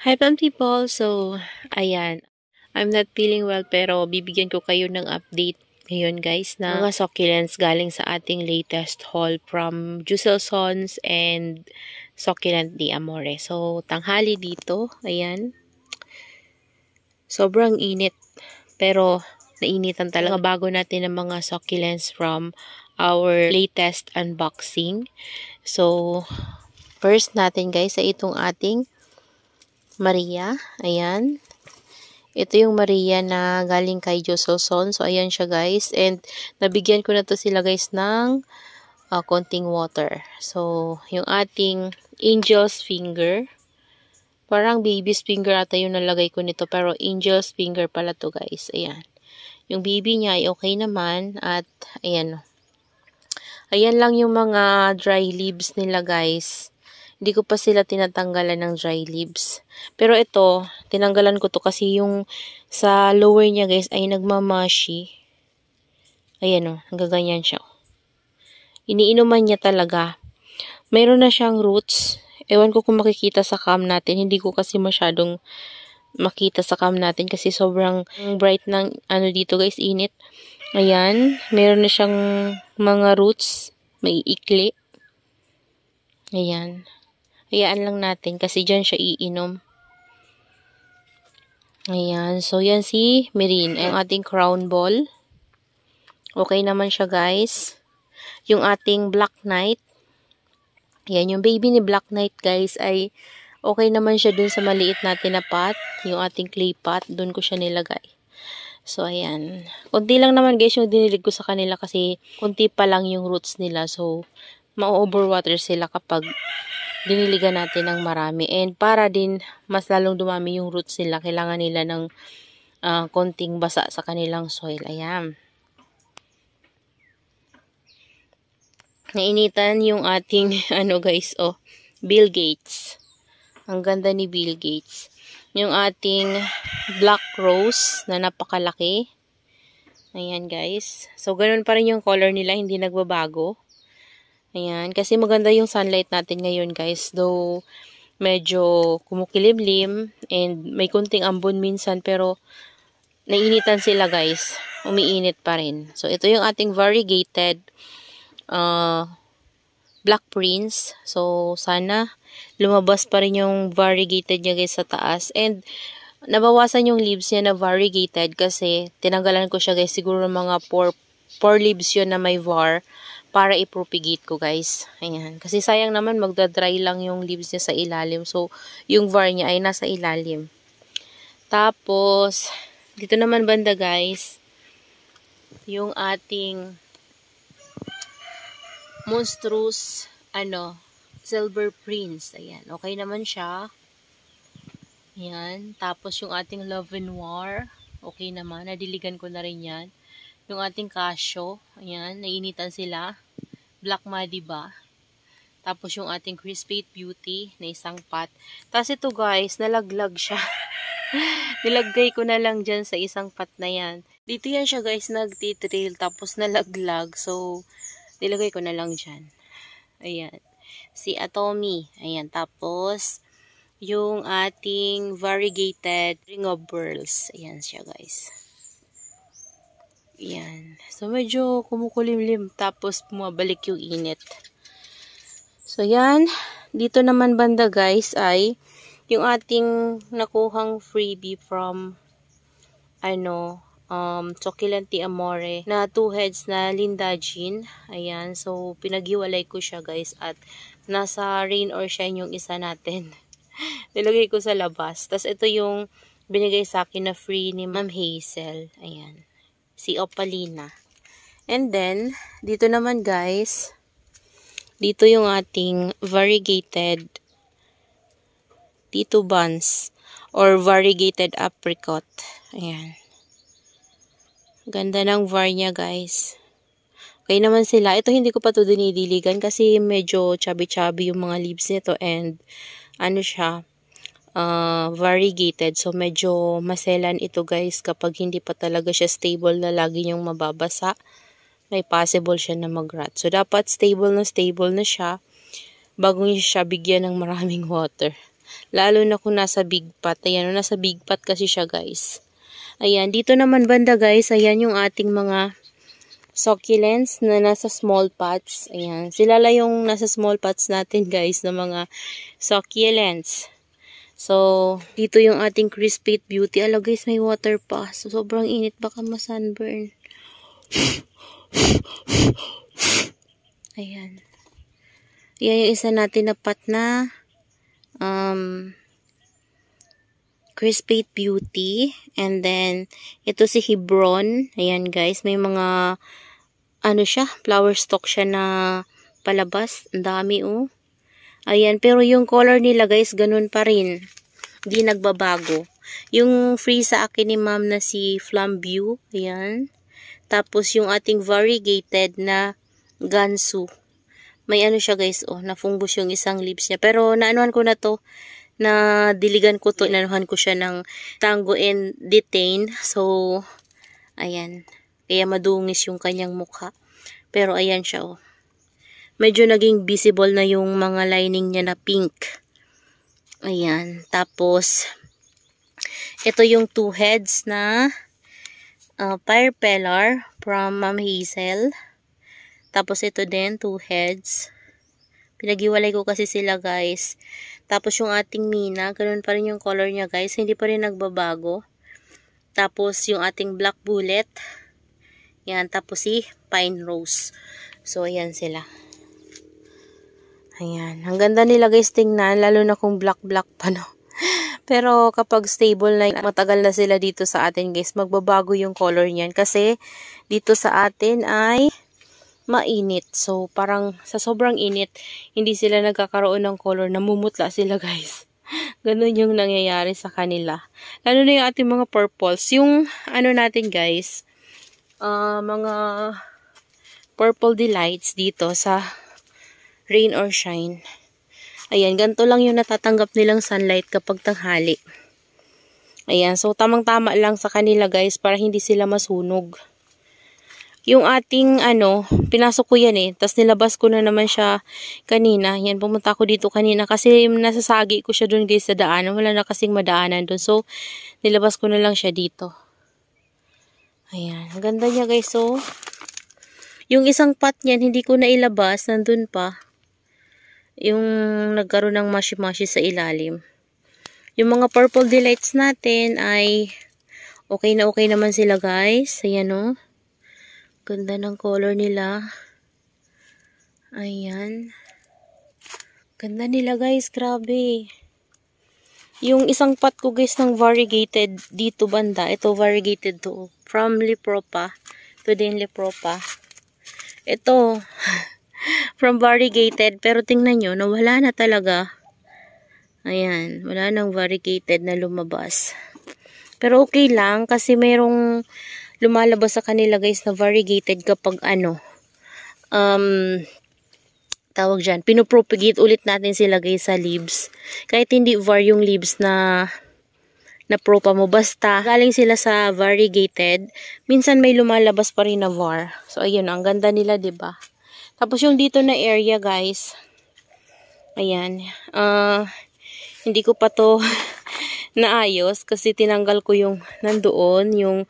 Hi, Pam people! So, ayan. I'm not feeling well pero bibigyan ko kayo ng update ngayon guys na mga succulents galing sa ating latest haul from Juselsons and Succulent de Amore. So, tanghali dito. Ayan. Sobrang init. Pero, nainitan talaga. Bago natin ng mga succulents from our latest unboxing. So, first natin guys ay itong ating Maria. Ayan. Ito yung Maria na galing kay Juselsons. So, ayan siya guys. And, nabigyan ko na to sila guys ng konting water. So, yung ating Angel's Finger. Parang baby's finger ata yung nalagay ko nito. Pero, Angel's Finger pala to guys. Ayan. Yung baby niya ay okay naman. At, ayan. Ayan lang yung mga dry leaves nila guys. Hindi ko pa sila tinatanggalan ng dry leaves. Pero ito, tinanggalan ko to kasi yung sa lower niya guys ay nagmamashi. Ayan o, nagaganyan siya. Iniinuman niya talaga. Mayroon na siyang roots. Ewan ko kung makikita sa cam natin. Hindi ko kasi masyadong makita sa cam natin kasi sobrang bright ng ano dito guys, init. Ayan, mayroon na siyang mga roots. May ikli. Ayan. Hayaan lang natin kasi dyan siya iinom. Ayan. So, yan si Mirin. Ang ating crown ball. Okay naman siya, guys. Yung ating Black Knight. Ayan. Yung baby ni Black Knight, guys, ay okay naman siya dun sa maliit natin na pot. Yung ating clay pot. Dun ko siya nilagay. So, ayan. Kunti lang naman, guys, yung dinilig ko sa kanila kasi kunti pa lang yung roots nila. So, ma-overwater sila kapag diniligan natin ng marami. And para din mas lalong dumami yung roots nila, kailangan nila ng konting basa sa kanilang soil. Ayan. Nainitan yung ating ano guys, Bill Gates. Ang ganda ni Bill Gates. Yung ating black rose na napakalaki. Ayan guys. So ganun pa rin yung color nila, hindi nagbabago. Ayan, kasi maganda yung sunlight natin ngayon guys. Though, medyo kumukilimlim and may kunting ambon minsan pero nainitan sila guys. Umiinit pa rin. So, ito yung ating variegated Black Prince. So, sana lumabas pa rin yung variegated niya guys sa taas. And, nabawasan yung leaves niya na variegated kasi tinanggalan ko siya guys. Siguro mga 4 leaves yun na may var. Para i-propagate ko guys. Ayan. Kasi sayang naman magdadry lang yung leaves niya sa ilalim. So, yung var niya ay nasa ilalim. Tapos, dito naman banda guys, yung ating monstrous, Silver Prince. Ayan. Okay naman siya. Ayan. Tapos, yung ating Love and War. Okay naman. Nadiligan ko na rin yan. Yung ating Casio, ayan, nainitan sila. Black Madiba. Tapos yung ating Crispate Beauty na isang pot. Tapos ito guys, nalaglag siya. Nilagay ko na lang dyan sa isang pot na yan. Dito yan siya guys, nagtitrail tapos nalaglag. So, nilagay ko na lang dyan. Ayan. Si Atomy. Ayan. Tapos, yung ating variegated Ring of Pearls. Ayan siya guys. Yan. So, medyo kumukulimlim. Tapos, bumabalik yung init. So, yan. Dito naman banda, guys, ay yung ating nakuhang freebie from, Succulent de Amore na 2 heads na Lindagine. Ayan. So, pinaghiwalay ko siya, guys. At, nasa rain or shine yung isa natin. Nilagay ko sa labas. Tapos, ito yung binigay sa akin na free ni Ma'am Hazel. Ayan. Si Opalina. And then, dito naman guys, dito yung ating variegated Tito Buns or variegated apricot. Ayan. Ganda ng var niya guys. Okay naman sila. Ito hindi ko pa to dinidiligan kasi medyo chubby-chubby yung mga leaves nito and siya, variegated. So, medyo maselan ito guys kapag hindi pa talaga siya stable na lagi niyong mababasa. May possible siya na mag-rot. So, dapat stable na siya bago niyo siya bigyan ng maraming water. Lalo na kung nasa big pot. Ayan, nasa big pot kasi siya guys. Ayan, dito naman banda guys, ayan yung ating mga succulents na nasa small pots. Ayan, sila lang yung nasa small pots natin guys na mga succulents. So, dito yung ating Crispate Beauty. Ala guys, may water pa. So, sobrang init, baka ma-sunburn. Ayan. Yan yung isa natin na pot na Crispate Beauty. And then, ito si Hebron. Ayan guys, may mga ano siya, flower stalk siya na palabas. Ang dami oh. Ayan, pero yung color nila guys, ganun pa rin. Hindi nagbabago. Yung free sa akin ni ma'am na si Flambeau. Ayan. Tapos yung ating variegated na Gansu. May ano siya guys, oh, nafungus yung isang leaves niya. Pero naanuhan ko na to, na diligan ko to, inanuhan ko siya ng Tango and Detain. So, ayan. Kaya madungis yung kanyang mukha. Pero ayan siya, oh. Medyo naging visible na yung mga lining niya na pink. Ayan. Tapos, ito yung two heads na Fire Pellar from Ma'am Hazel. Tapos ito din, two heads. Pinag-iwalay ko kasi sila guys. Tapos yung ating Mina, ganun pa rin yung color niya guys. Hindi pa rin nagbabago. Tapos yung ating Black Bullet. Yan, tapos si Pine Rose. So, ayan sila. Ayan. Ang ganda nila guys tingnan, lalo na kung black-black pa no. Pero kapag stable na, matagal na sila dito sa atin guys, magbabago yung color niyan. Kasi dito sa atin ay mainit. So, parang sa sobrang init, hindi sila nagkakaroon ng color, namumutla sila guys. Ganun yung nangyayari sa kanila. Lalo na yung ating mga purples. Yung ano natin guys, mga purple delights dito sa rain or shine. Ayan, ganito lang yung natatanggap nilang sunlight kapag tanghali. Ayan, so tamang-tama lang sa kanila guys para hindi sila masunog. Yung ating pinasok ko yan eh. Tapos nilabas ko na naman siya kanina. Yan, pumunta ko dito kanina. Kasi nasasagi ko siya dun guys sa daanan. Wala na kasing madaanan dun. So, nilabas ko na lang siya dito. Ayan. Ang ganda niya guys. So, yung isang pot niyan, hindi ko na ilabas. Nandun pa. Yung nagkaroon ng mashi-mashi sa ilalim. Yung mga purple delights natin ay okay na okay naman sila guys. Ayan o. Ganda ng color nila. Ayan. Ganda nila guys. Grabe. Yung isang pot ko guys ng variegated dito banda. Ito variegated to. From Lipropa. Ito din Lipropa. Ito. From variegated. Pero tingnan nyo. Nawala na talaga. Ayan. Wala nang variegated na lumabas. Pero okay lang. Kasi merong lumalabas sa kanila guys na variegated kapag tawag dyan, pinupropagate ulit natin sila guys sa leaves. Kahit hindi var yung leaves na propa mo, basta galing sila sa variegated, minsan may lumalabas pa rin na var. So ayun, ang ganda nila, 'di ba? Tapos yung dito na area guys, ayan, hindi ko pa to naayos kasi tinanggal ko yung nandoon, yung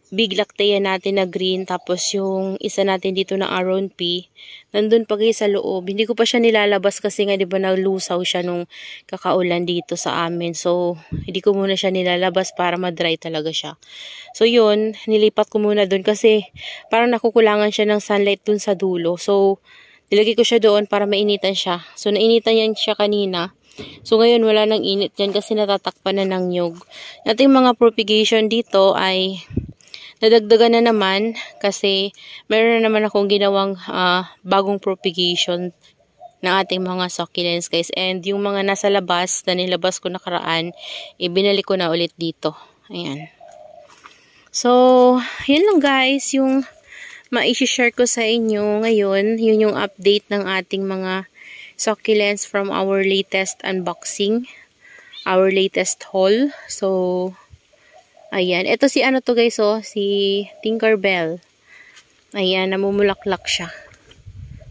big lactea natin na green, tapos yung isa natin dito na Aron P, nandun pa guys sa loob. Hindi ko pa siya nilalabas kasi nga diba naglusaw siya nung kakaulan dito sa amin. So, hindi ko muna siya nilalabas para ma-dry talaga siya. So, yun, nilipat ko muna dun kasi parang nakukulangan siya ng sunlight dun sa dulo. So, nilagay ko siya doon para mainitan siya. So, nainitan yan siya kanina. So, ngayon wala nang init yan kasi natatakpan na ng nyug. Ating mga propagation dito ay nadagdagan na naman kasi meron na naman akong ginawang bagong propagation ng ating mga succulents guys. And yung mga nasa labas na nilabas ko nakaraan, ibinalik ko na ulit dito. Ayan. So, yun lang guys yung ma-share ko sa inyo ngayon. Yun yung update ng ating mga succulents from our latest unboxing. Our latest haul. So, ayan. Ito si to guys, oh. Si Tinkerbell. Ayan, namumulaklak siya.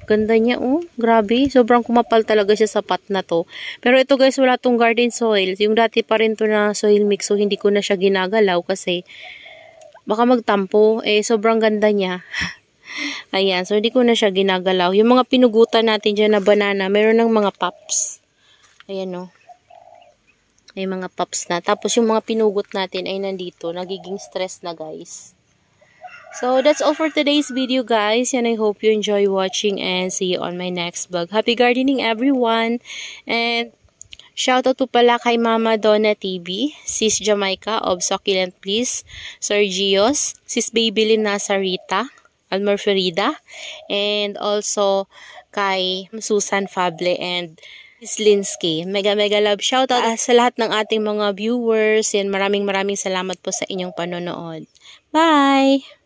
Ganda niya, oh. Grabe. Sobrang kumapal talaga siya sa pot na to. Pero ito guys, wala tong garden soil. Yung dati pa rin to na soil mix. So, hindi ko na siya ginagalaw kasi baka magtampo. Eh, sobrang ganda niya. Ayan. So, hindi ko na siya ginagalaw. Yung mga pinugutan natin dyan na banana, meron ng mga pops. Ayan, oh. May mga pops na. Tapos, yung mga pinugot natin ay nandito. Nagiging stress na, guys. So, that's all for today's video, guys. And I hope you enjoy watching and see you on my next vlog. Happy gardening, everyone! And shoutout to pala kay Mama Donna TV, Sis Jamaica of Succulent Please, Sir Gios, Sis Babylin Nazarita, Almar Ferida, and also kay Susan Fable and Miss Linsky. Mega love shoutout sa lahat ng ating mga viewers. And maraming salamat po sa inyong panonood. Bye!